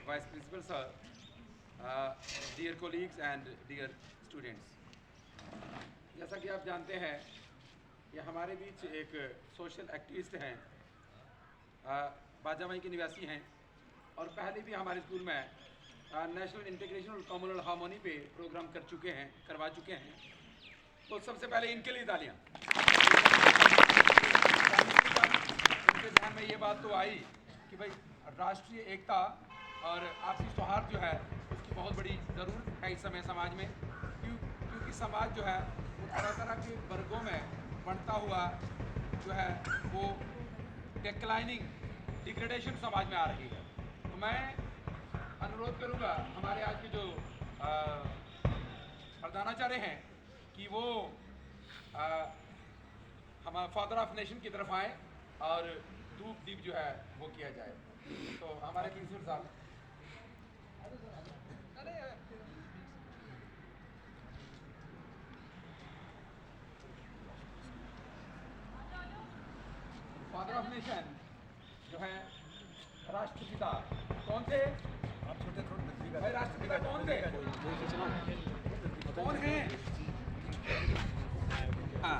Vice Principal Sir, dear colleagues and dear students. जैसा कि आप जानते हैं कि हमारे बीच एक सोशल एक्टिविस्ट हैं, बाजामाई के निवासी हैं और पहले भी हमारे स्कूल में नेशनल इंटीग्रेशन और कम्युनल हार्मोनी पे प्रोग्राम करवा चुके हैं। तो सबसे पहले इनके लिए तालियां। उनके ध्यान में ये बात तो आई कि भाई राष्ट्रीय एकता और आपसी सौहार्द जो है उसकी बहुत बड़ी ज़रूरत है इस समय समाज में, क्योंकि समाज जो है वो तरह तरह के वर्गों में बढ़ता हुआ जो है वो डिक्लाइनिंग डिग्रेडेशन समाज में आ रही है। तो मैं अनुरोध करूंगा हमारे आज के जो प्रधानाचार्य हैं कि वो हमारे फादर ऑफ नेशन की तरफ आए और धूप दीप जो है वो किया जाए। तो हमारे प्रिंसिपल साहब, फादर ऑफ नेशन जो है राष्ट्रपिता कौन थे? आप छोटे थोड़े भाई राष्ट्रपिता कौन थे? कौन है? हाँ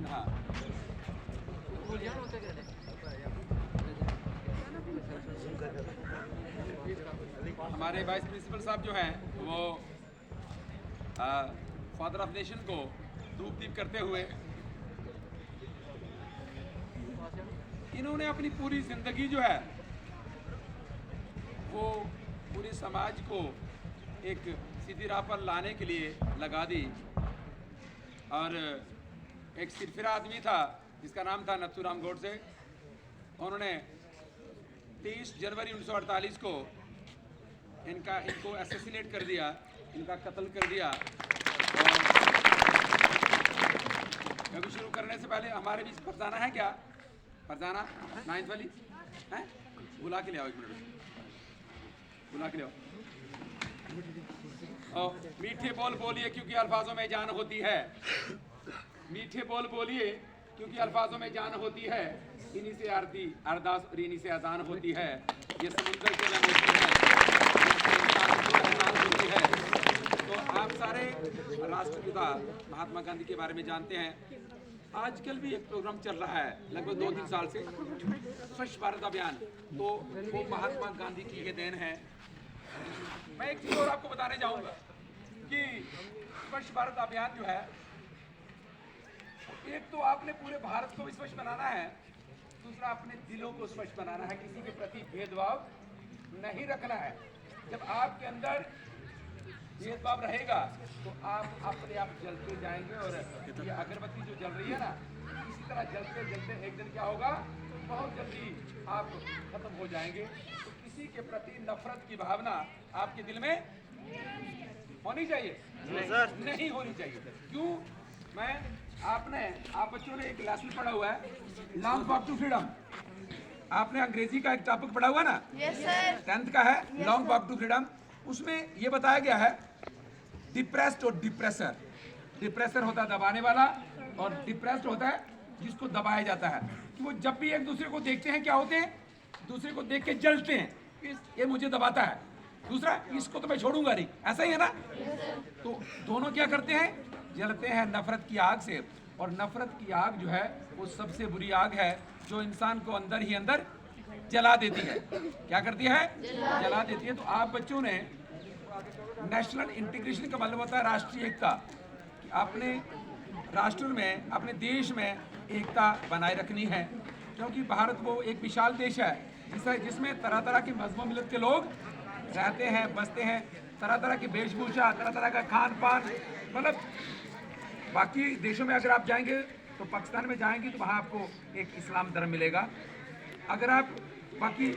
हाँ हमारे वाइस प्रिंसिपल साहब जो हैं वो फादर ऑफ नेशन को धूप दीप करते हुए इन्होंने अपनी पूरी जिंदगी जो है वो पूरे समाज को एक सीधी राह पर लाने के लिए लगा दी। और एक सिरफिरा आदमी था जिसका नाम था नथुराम गोडसे। उन्होंने 23 जनवरी 1948 को इनको असैसिनेट कर दिया, इनका कत्ल कर दिया। और अभी शुरू करने से पहले हमारे बीच फरजाना है क्या? फरजाना 9th वाली है, बुला के ले आओ, एक मिनट बुला के ले आओ। मीठे बोल बोलिए क्योंकि अल्फाजों में जान होती है। मीठे बोल बोलिए क्योंकि अल्फाजों में जान होती है। इन्हीं से आरती अरदास और इन्हीं से अजान होती है। ये समुंदर के लम्हे होती है। तो आप सारे राष्ट्रपिता महात्मा गांधी के बारे में जानते हैं। आजकल भी एक प्रोग्राम चल रहा है लगभग 2-3 साल से, स्वच्छ भारत अभियान। तो वो महात्मा गांधी की ये देन है। मैं एक चीज़ और आपको बताने जाऊंगा कि स्वच्छ भारत अभियान जो है, एक तो आपने पूरे भारत को स्वच्छ बनाना है, दूसरा अपने दिलों को स्वच्छ बनाना है। किसी के प्रति भेदभाव नहीं रखना है। जब आपके अंदर भेदभाव रहेगा तो आप अपने आप जलते जाएंगे। और ये अगरबत्ती जो जल रही है ना, इसी तरह जलते जलते एक दिन क्या होगा, बहुत जल्दी आप खत्म हो जाएंगे। तो किसी के प्रति नफरत की भावना आपके दिल में होनी चाहिए? नहीं होनी चाहिए। क्यों? आप बच्चों ने एक लेसन पढ़ा हुआ है, लॉन्ग वॉक टू फ्रीडम। आपने अंग्रेजी का एक टॉपिक पढ़ा हुआ ना? Yes sir. 10th का है, लॉन्ग वॉक टू फ्रीडम। उसमें ये बताया गया है डिप्रेस्ड और डिप्रेसर। डिप्रेसर होता है दबाने वाला और डिप्रेस्ड होता है जिसको दबाया जाता है। तो वो जब भी एक दूसरे को देखते हैं क्या होते हैं, दूसरे को देख के जलते हैं, ये मुझे दबाता है, दूसरा इसको तो मैं छोड़ूंगा नहीं, ऐसा ही है ना? तो दोनों क्या करते हैं, जलते हैं नफरत की आग से। और नफरत की आग जो है वो सबसे बुरी आग है जो इंसान को अंदर ही अंदर जला देती है। क्या करती है? जला देती है। तो आप बच्चों ने नेशनल इंटीग्रेशन का मतलब होता है राष्ट्रीय एकता, कि अपने राष्ट्र में, अपने देश में एकता बनाए रखनी है। क्योंकि भारत वो एक विशाल देश है जिसमें तरह तरह के मजहब मिलत के लोग रहते हैं, बसते हैं, तरह तरह की वेशभूषा, तरह तरह का खान पान। मतलब बाकी देशों में अगर आप जाएंगे तो पाकिस्तान में जाएंगे तो वहाँ आपको एक इस्लाम धर्म मिलेगा। अगर आप बाकी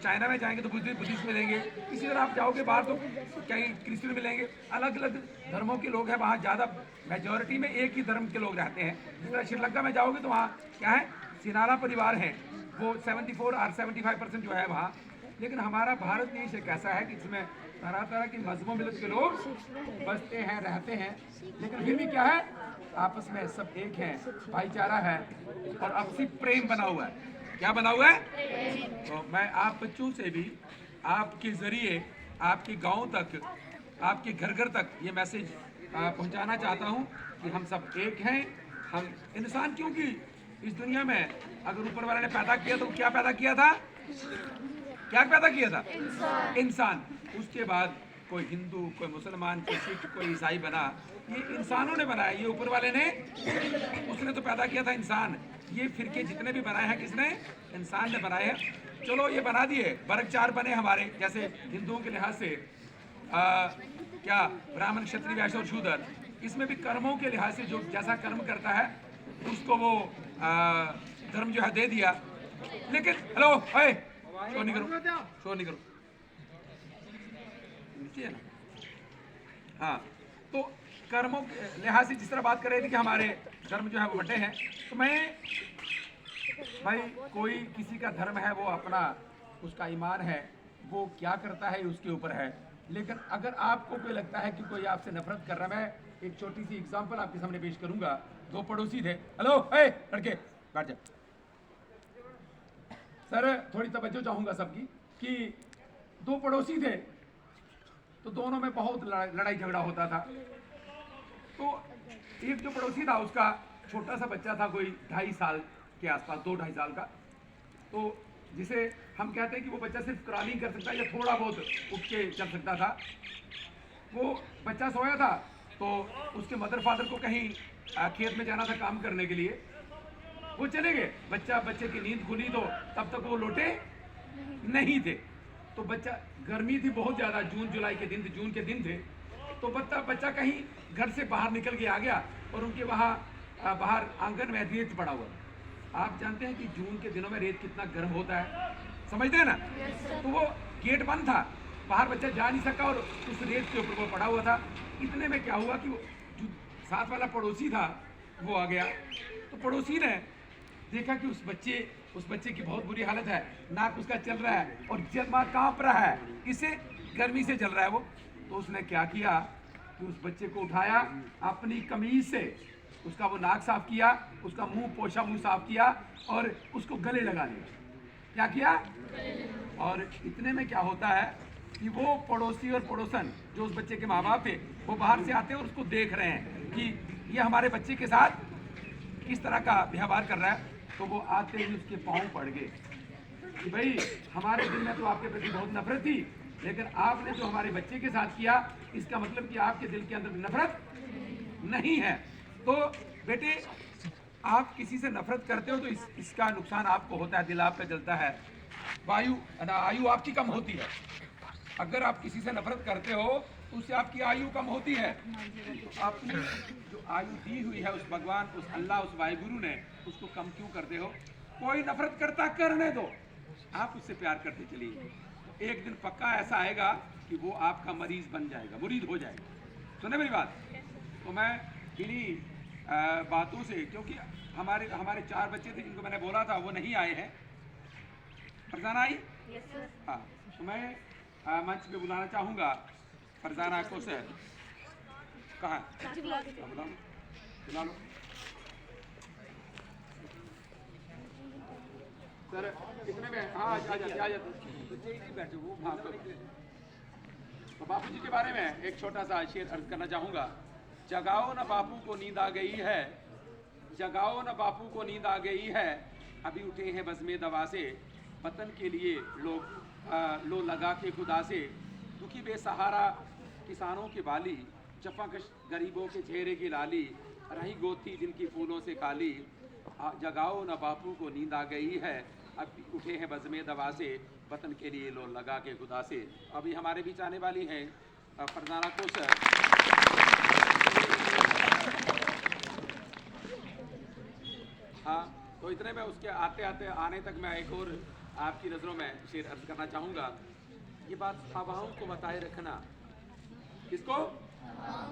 चाइना में जाएंगे तो बुद्धिस्ट मिलेंगे। इसी तरह आप जाओगे बाहर तो कई क्रिश्चियन मिलेंगे। अलग अलग धर्मों के लोग हैं वहाँ, ज़्यादा मेजॉरिटी में एक ही धर्म के लोग रहते हैं। जिस तरह श्रीलंका में जाओगे तो वहाँ क्या है, सिनारा परिवार हैं, वो 74 और 75% जो है वहाँ। लेकिन हमारा भारत देश एक ऐसा है कि इसमें तरह तरह के मजहबों मिलत के लोग बसते हैं, रहते हैं, लेकिन फिर भी क्या है, आपस में सब एक हैं, भाईचारा है और आपसी प्रेम बना हुआ है। क्या बना हुआ है? तो मैं आप बच्चों से भी आपके जरिए आपके गांव तक, आपके घर घर तक ये मैसेज पहुंचाना चाहता हूं कि हम सब एक हैं। हम इंसान, क्योंकि इस दुनिया में अगर ऊपर वाले ने पैदा किया तो क्या पैदा किया था? क्या पैदा किया था? इंसान। उसके बाद कोई हिंदू, कोई मुसलमान, कोई सिख, कोई ईसाई बना, ये इंसानों ने बनाया, ये ऊपर वाले ने, उसने तो पैदा किया था इंसान। ये फिरके जितने भी बनाए हैं किसने? इंसान ने बनाए हैं। चलो ये बना दिए, वर्ग 4 बने हमारे, जैसे हिंदुओं के लिहाज से क्या ब्राह्मण, क्षत्रिय, वैश्य और शूद्र। इसमें भी कर्मों के लिहाज से जो जैसा कर्म करता है उसको वो धर्म जो है दे दिया। लेकिन हेलो, शो नहीं करो, शो नहीं करो, नीचे है ना। हाँ, तो कर्मों के लिहाज से जिस तरह बात कर रहे थे कि हमारे धर्म जो है वो बटे हैं, तो मैं भाई, कोई किसी का धर्म है वो अपना, उसका ईमान है, वो क्या करता है उसके ऊपर है। लेकिन अगर आपको कोई लगता है कि कोई आपसे नफरत कर रहा है, मैं एक छोटी सी एग्जांपल आपके सामने पेश करूंगा। 2 पड़ोसी थे। हेलो, लड़के बैठ जाओ। सर थोड़ी तवज्जो चाहूंगा सबकी कि 2 पड़ोसी थे, तो दोनों में बहुत लड़ाई झगड़ा होता था। तो एक जो पड़ोसी था उसका छोटा सा बच्चा था, कोई 2.5 साल के आसपास, 2-2.5 साल का। तो जिसे हम कहते हैं कि वो बच्चा सिर्फ क्रॉलिंग कर सकता है या थोड़ा बहुत उठ के चल सकता था। वो बच्चा सोया था, तो उसके मदर फादर को कहीं खेत में जाना था काम करने के लिए, वो चले गए। बच्चे की नींद खुली तो तब तक वो लौटे नहीं थे। तो बच्चा, गर्मी थी बहुत ज़्यादा, जून जुलाई के दिन थे, जून के दिन थे। तो बच्चा कहीं घर से बाहर निकल के आ गया और उनके वहाँ बाहर आंगन में रेत पड़ा हुआ। आप जानते हैं कि जून के दिनों में रेत कितना गर्म होता है, समझते हैं ना। तो वो गेट बंद था, बाहर बच्चा जा नहीं सका और उस रेत के ऊपर वो पड़ा हुआ था। इतने में क्या हुआ कि वो जो साथ वाला पड़ोसी था वो आ गया। तो पड़ोसी ने देखा कि उस बच्चे की बहुत बुरी हालत है, नाक उसका चल रहा है और जलमा कांप रहा है, किससे? गर्मी से जल रहा है वो। तो उसने क्या किया कि उस बच्चे को उठाया, अपनी कमीज से उसका वो नाक साफ किया, उसका मुंह पोछा, मुंह साफ किया और उसको गले लगा लिया। क्या किया? और इतने में क्या होता है कि वो पड़ोसी और पड़ोसन जो उस बच्चे के माँ बाप थे, वो बाहर से आते हैं और उसको देख रहे हैं कि ये हमारे बच्चे के साथ किस तरह का व्यवहार कर रहा है। तो वो आते ही उसके पाँव पड़ गए कि भाई, हमारे दिल में तो आपके प्रति बहुत नफरत थी, लेकिन आपने जो हमारे बच्चे के साथ किया, इसका मतलब कि आपके दिल के अंदर नफरत नहीं है। तो बेटे, आप किसी से नफरत करते हो तो इसका नुकसान आपको होता है, दिल आपका जलता है, आयु आपकी कम होती है। अगर आप किसी से नफरत करते हो तो उससे आपकी आयु कम होती है। तो आपने जो आयु दी हुई है उस भगवान, उस अल्लाह, उस वाहिगुरु ने, उसको कम क्यों करते हो? कोई नफरत करता करने दो, आप उससे प्यार करते चलिए। एक दिन पक्का ऐसा आएगा कि वो आपका मरीज बन जाएगा, मुरीद हो जाएगा। सुने मेरी बात? तो मैं इन्हीं बातों से, क्योंकि हमारे 4 बच्चे थे जिनको मैंने बोला था वो नहीं आए हैं। फरजाना आई? हाँ, तो मैं मंच पे बुलाना चाहूँगा फरजाना को। सर कहाँ? बुला लो सर। कितने में? हाँ, आ जाते बैठे वो। हाँ, तो बापू जी के बारे में एक छोटा सा शेर अर्ज करना चाहूँगा। जगाओ न बापू को नींद आ गई है, जगाओ न बापू को नींद आ गई है, अभी उठे हैं बज़्मे दवा से, वतन के लिए लो लगा के खुदा से, दुखी बेसहारा किसानों के बाली, जफाकश गरीबों के चेहरे की लाली, रही गोथी जिनकी फूलों से काली, जगाओ न बापू को नींद आ गई है, अब उठे हैं बज़्मे दवा से, वतन के लिए लो लगा के खुदा से। अभी हमारे बीच आने वाली हैं फरजाना को सर। हाँ, तो इतने में उसके आने तक मैं एक और आपकी नज़रों में शेर अर्ज करना चाहूँगा। ये बात हवाओं को बताए रखना। किसको?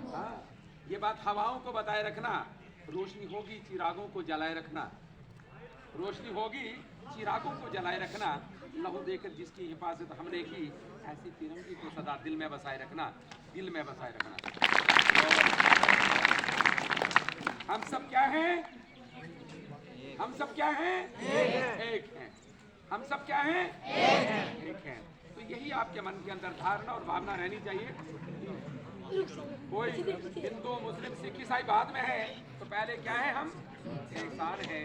हाँ, ये बात हवाओं को बताए रखना, रोशनी होगी चिरागों को जलाए रखना, रोशनी होगी चिरागों को जलाए रखना, लहू देकर जिसकी हिफाजत हमने की, ऐसी तिरंगी को सदा दिल में बसाए रखना, दिल में बसाए रखना। हम सब क्या हैं? हम सब क्या हैं? एक हैं। हम सब क्या हैं? एक हैं। तो यही आपके मन के अंदर धारणा और भावना रहनी चाहिए। कोई हिंदू मुस्लिम सिख ईसाई बाद में है, तो पहले क्या है, हम इंसान है,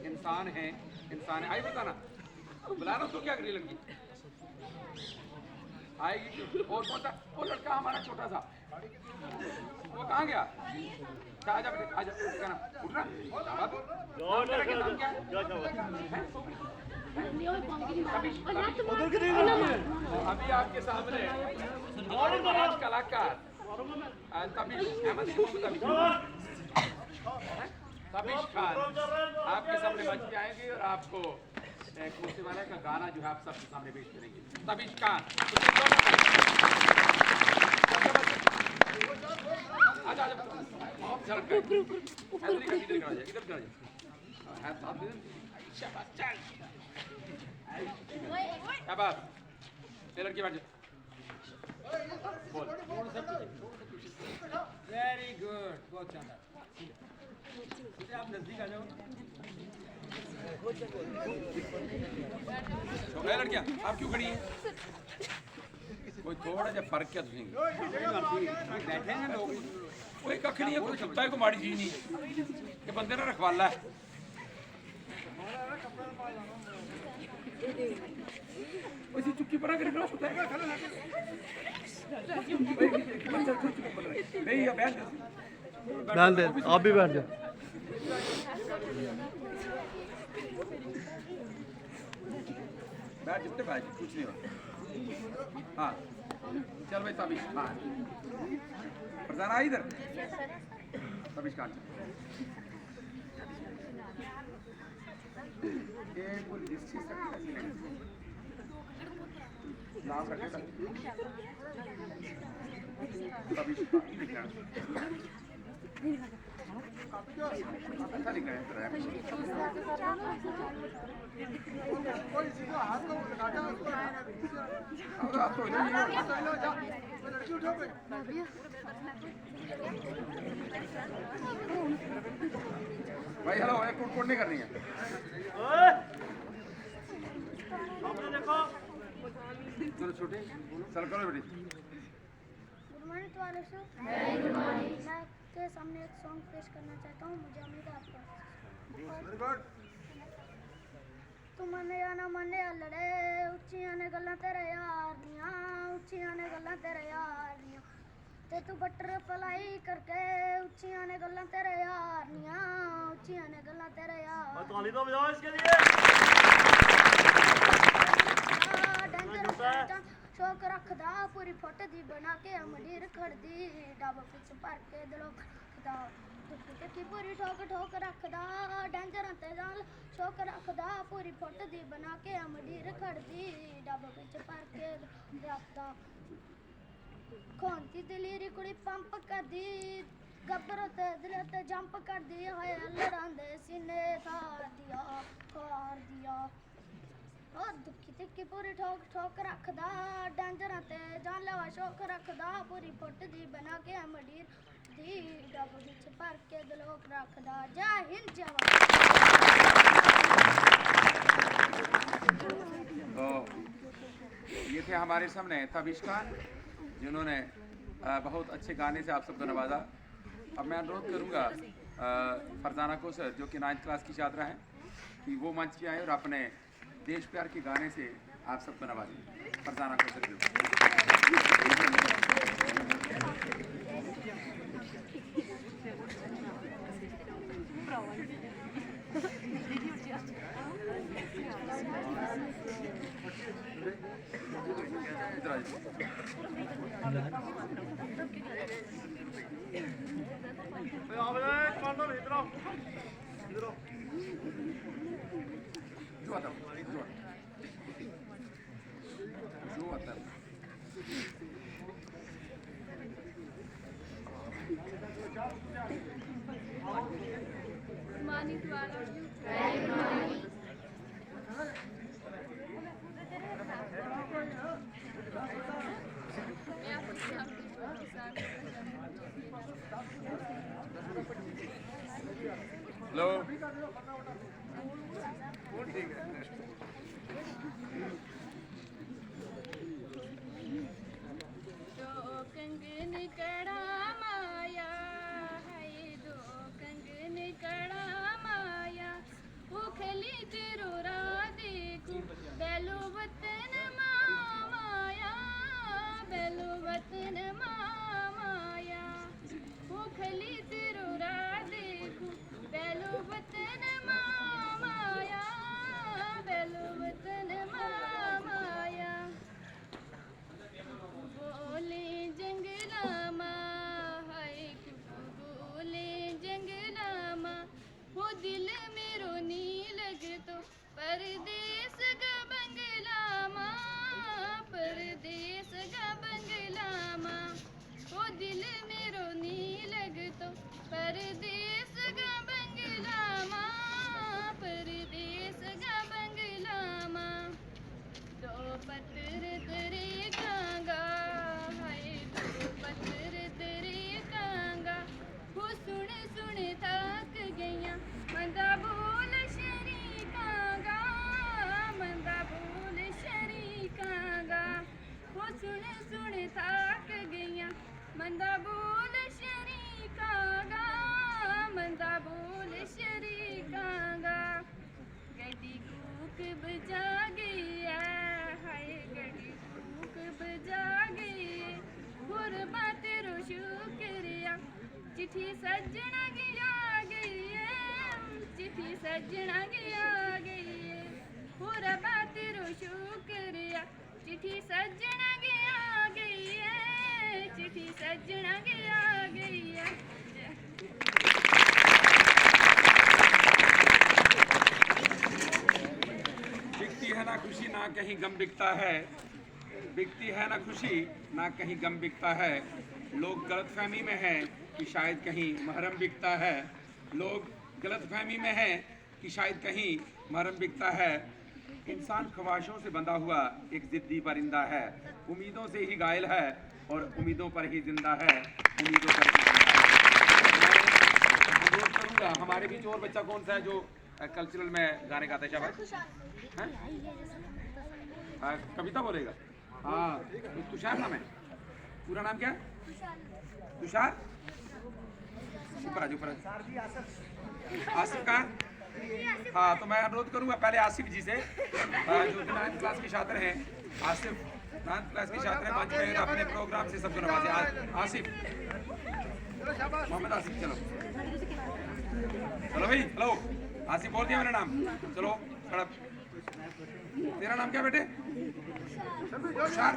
इंसान है, इंसान है। आई बताना, बुला रहा तो क्या करी लड़की आएगी क्यों? और कौन सा वो लड़का हमारा छोटा सा, वो कहाँ गया? आजा बेटे, आजा, उठना उठना। तेरा क्या नाम क्या है? अभी आपके सामने राज कलाकार तबीश खान आपके सामने बच जाएंगे और आपको मूसेवाला का गाना जो है आप सबके सामने पेश करेंगे। तबीश खान, आजा आजा, इधर क्या बात, ये लड़की बैठ जाओ, बोल। वेरी गुड, बहुत शानदार। आप नजदीक आ जाओ। तो है लड़कियां, आप क्यों खड़ी हैं? कोई थोड़ा जा फर्क क्या तुझे? बैठे हैं लोग, कोई कख नहीं है, कोई कुत्ता है, कोई माड़ी चीज नहीं, ये बंदे ना रखवाला है। वैसे चुप्पी पड़ा कर रहा होता है नहीं, ये बैठ डाल दे, आप भी बैठ जाओ। बैठ जितने बैठ, कुछ नहीं होता। हाँ चल भाई तबिश खान, फरजाना इधर, तबिश खान ये कोई डिस्ट्रिक्ट नाम रखे तबिश खान अच्छा लिखा है भाई। हेलो, एक कोड नहीं करनी है। चलो छोटे चल करो बेटी। Good morning to all of you. मैं के सामने एक सॉन्ग पेश करना चाहता हूँ, मुझे उम्मीद है आपको। Very good. तू मने या ना मने लड़े, उच्चियां ने गल्लां तेरे यार दियां, उच्चियां ने गल्लां तेरे यार दियां, ते तू बटरफ्लाई करके उच्चियां ने गल्लां तेरे यार दियां, उच्चियां ने गल्लां तेरे यार। ताली तो बजाओ इसके लिए। शौक रखदा पूरी फुट दी बना के अमरीर खड़दी, डब पिछ भर के दिलों रखदा, की पूरी ठोक ठोक रखदा, डेंजर ते जाल शौक रखदा पूरी फुट दी बना के अमरीर खड़दी, डब पिछ भर के रखदा, खोंती दिलीरी कुड़ी पंप करदी, गब्बरों ते दिल ते जंप करदी, होए अल्लड़ां दे सीने थार दिया ओ दुखी तिक्की पूरी ठोक ठोक रखदा, डेंजर ते जान लेवा शौक रखदा, पूरी फुट दी बना के अमरीर दी, डब विच भर के दिलों रखदा। जय हिंद जवान। तो ये थे हमारे सामने तबिश खान, जिन्होंने बहुत अच्छे गाने से आप सबको नवाजा। अब मैं अनुरोध करूंगा फरजाना को सर, जो कि 9th क्लास की छात्रा हैं, कि वो मंच पे आए और अपने देश प्यार के गाने से आप सबको नवाजें। फरजाना को sir Morning to all of you. Hello. चिट्ठी सजना की आ गई है, चिट्ठी सजना की आ गई है, पूरा बात रो शुक्रिया, चिट्ठी सजना की आ गई है, चिट्ठी सजना की आ गई है। बिकती है ना खुशी ना कहीं गम बिकता है, बिकती है ना खुशी ना कहीं गम बिकता है, लोग गलतफहमी में हैं कि शायद कहीं महरम बिकता है, लोग गलतफहमी में हैं कि शायद कहीं महरम बिकता है। इंसान ख्वाहिशों से बंधा हुआ एक जिद्दी परिंदा है, उम्मीदों से ही घायल है और उम्मीदों पर ही जिंदा है, उम्मीदों पर ही जिंदा है। मैं अनुरोध करूंगा, हमारे बीच और बच्चा कौन सा है जो कल्चरल में गाने गाता है? शाबाश। हैं? कविता बोलेगा? हाँ, तुषार नाम है। पूरा नाम क्या है? तुषार। ऊपर आज, ऊपर आसिफ कहाँ? हाँ, तो मैं अनुरोध करूंगा पहले आसिफ जी से, जो 9th क्लास के छात्र हैं। आसिफ 9th क्लास के छात्र हैं, मंच में अपने प्रोग्राम से सबको नवाजे। आसिफ, मोहम्मद आसिफ, चलो चलो भाई, हेलो आसिफ, बोल दिया मेरा नाम, चलो खड़ा। तेरा नाम क्या बेटे? तुषार।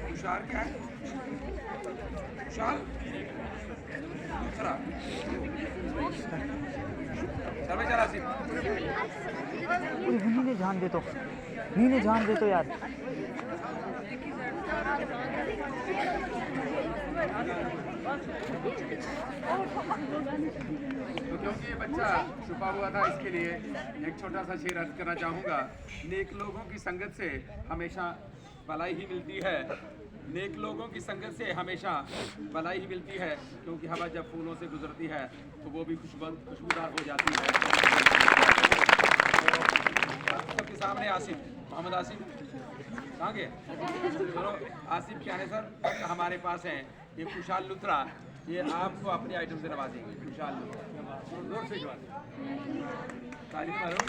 तुषार क्या है? तुषार दूसरा। चल भाई, चल आसिफ। नीने जान दे तो, नीने जान दे तो यार। तो क्योंकि ये बच्चा छुपा हुआ था, इसके लिए एक छोटा सा शेर अर्ज करना चाहूँगा। नेक लोगों की संगत से हमेशा भलाई ही मिलती है, नेक लोगों की संगत से हमेशा भलाई ही मिलती है, क्योंकि हवा जब फूलों से गुजरती है तो वो भी खुशबूदार हो जाती है। तो सबके सामने आसिफ, मोहम्मद आसिफ कहाँ गए? चलो आसिफ के आने सर हमारे पास हैं ये खुशहाल लुथरा, ये आपको अपने आइटम से नवाजेंगे। खुशहाल लुथरा, जोर से ताली मारो।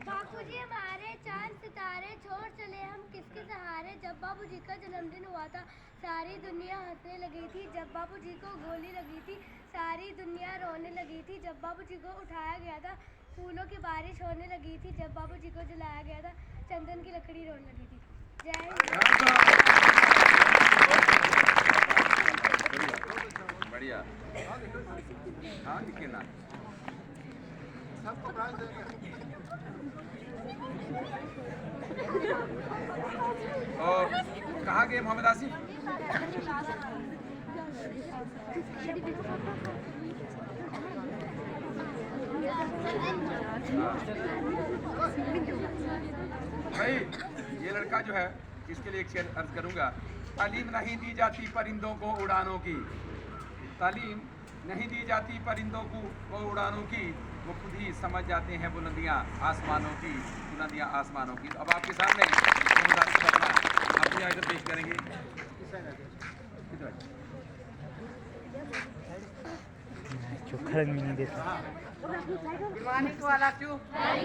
बापूजी हमारे चांद सितारे छोड़ चले हम किसके सहारे, जब बाबूजी का जन्मदिन हुआ था सारी दुनिया हंसने लगी थी, जब बाबूजी को गोली लगी थी सारी दुनिया रोने लगी थी, जब बाबूजी को उठाया गया था फूलों की बारिश होने लगी थी, जब बाबूजी को जलाया गया था चंदन की लकड़ी रोने लगी थी। जय बढ़िया। हाँ लिखे ना और कहाँ गए मोहम्मद आसिफ? भाई ये लड़का जो है इसके लिए एक शेर अर्ज करूंगा। तालीम नहीं दी जाती परिंदों को उड़ानों की, तालीम नहीं दी जाती परिंदों को उड़ानों की, वो खुद ही समझ जाते हैं बुलंदियां आसमानों की, बुलंदियां आसमानों की। अब आपके सामने अपनी आइटम पेश करेंगे। खड़क में नहीं देता। Good morning to all of you.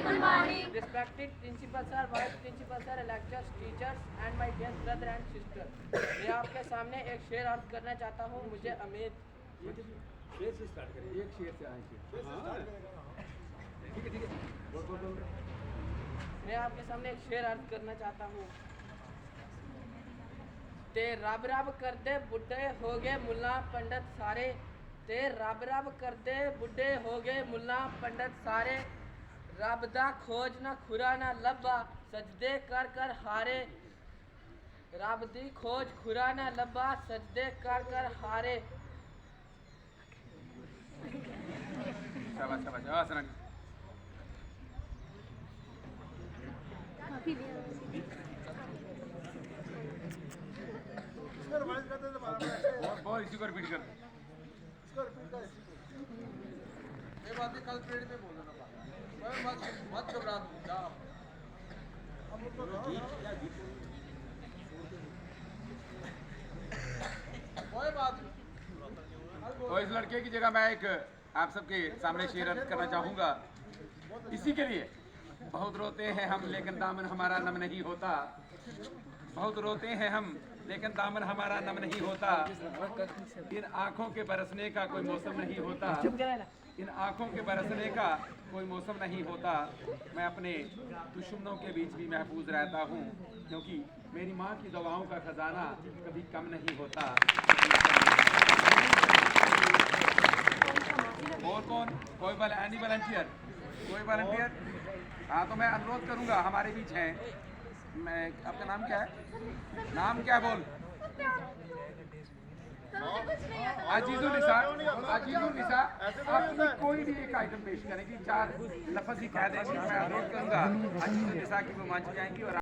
Good morning. Respected principal sir, vice principal sir, lecturers, teachers, and my dear brother and sister. मैं आपके सामने एक शेर अर्ज करना चाहता हूँ। मुझे उम्मीद शेर से स्टार्ट करें, एक शेर से आए। ठीक है मैं आपके सामने एक शेर अर्ज करना चाहता हूँ। ते रब रब कर दे बुढ़े हो गए मुल्ला पंडित सारे, ते रब रब कर दे बुढ़े हो गए मुल्ला पंडित सारे, रब दा खोज ना खुरा ना लब्बा सजदे कर कर हारे, रब दी खोज खुरा ना लब्बा सजदे कर कर हारे। शाबाश शाबाश शाबाश रानी। बहुत इसी को रिपीट कर। ये बात कल पीरियड में बोलना मत घबरा जा। कोई बात नहीं। और इस लड़के की जगह मैं एक आप सबके सामने शेर अर्ज करना चाहूँगा। इसी के लिए बहुत रोते हैं हम लेकिन दामन हमारा नम नहीं होता, बहुत रोते हैं हम, लेकिन दामन हमारा नम नहीं होता। इन आँखों के बरसने का कोई मौसम नहीं होता, इन आँखों के बरसने का कोई मौसम नहीं होता। मैं अपने दुश्मनों के बीच भी महफूज रहता हूँ, क्योंकि मेरी माँ की दवाओं का खजाना कभी कम नहीं होता। और कौन? कोई एनी वॉलंटियर? कोई वॉलंटियर? हाँ, तो मैं अनुरोध करूँगा, हमारे बीच हैं। मैं, आपका नाम क्या है? नाम क्या बोल? अजीजुल निसा। अजीजुल निसा, अपनी कोई भी एक आइटम पेश करेंगी, 4 लफ्ज़ ही कह देंगी। मैं अनुरोध करूँगा अजीजुल निसा की वो मंच जाएंगी और